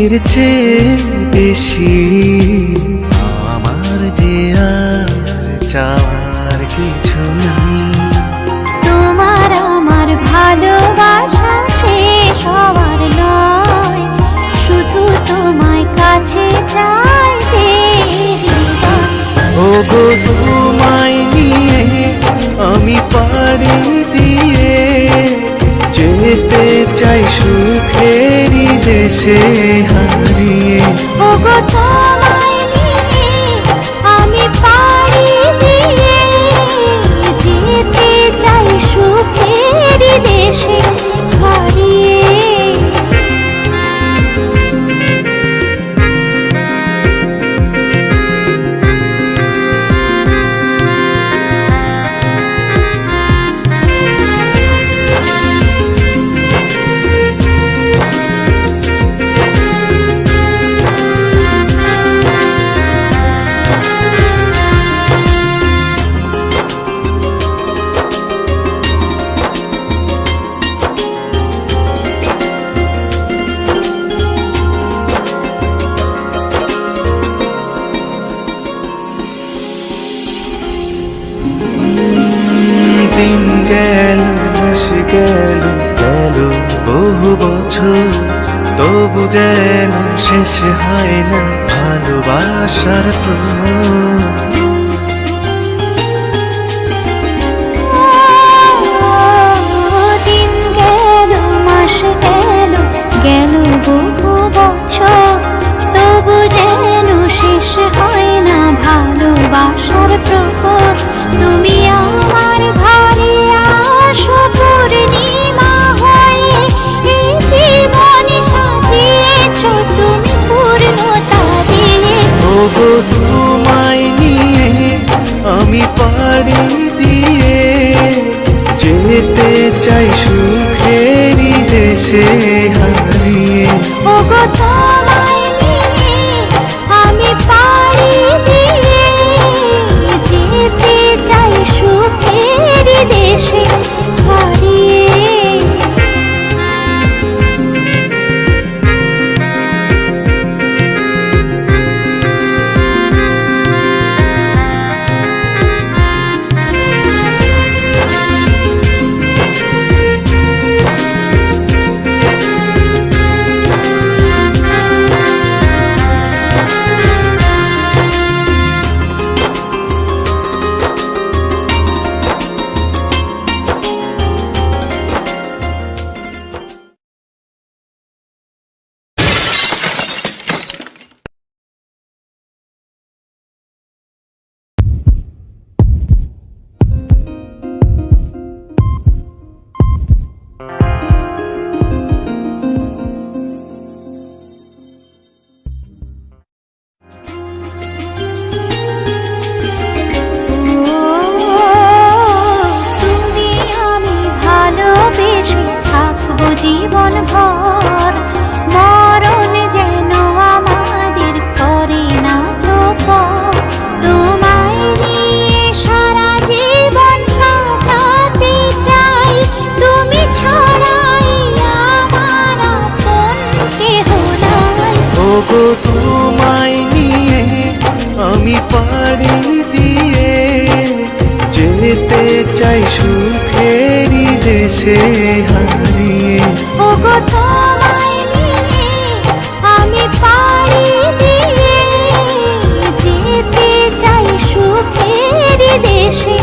এর চেয়ে বেশি আমার যে আর চাওয়ার কিছু নাই। তোমার আমার ভালোবাসা শেষ হওয়ার নয়, শুধু তোমায় কাছে চাই যে হৃদয়। ওগো তোমায় নিয়ে আমি পাড়ি দিয়ে যেতে চাই সুখেরই দেশে হারিয়ে। ওগো তোমায় নিয়ে আমি পাড়ি দিয়ে যেতে চাই সুখের দেশে হারিয়ে। দিন গেল মাস গেল গেল বহু বছর, তবু যেন শেষ হয় না ভালোবাসার প্রহর। দিন গেল মাস গেল গেল বহু বছর, তবু যেন শেষ হয় না ভালোবাসার প্রহর। তুমি আমার ঘরে আসো পূর্ণিমা হয়ে, এই জীবনে সাজিয়েছ তুমি পূর্ণতা দিয়ে। ওগো তোমায় নিয়ে আমি পাড়ি দিয়ে যেতে চাই সুখেরই দেশে হারিয়ে। ওগো তোমায় নিয়ে আমি পাড়ি দিয়ে যেতে চাই সুখের দেশে হারিয়ে। জীবন ভর মরণ যেন আমাদের করে না তো পর। তোমায় নিয়ে সারা জীবন কাটাতে চাই, তুমি ছাড়াই আমার আপন কেহ নাই। ওগো তোমায় নিয়ে আমি পাড়ি দিয়ে যেতে চাই সুখেরই দেশে হারিয়ে। ওগো তোমায় নিয়ে আমি পাড়ি দিয়ে যেতে চাই সুখের দেশে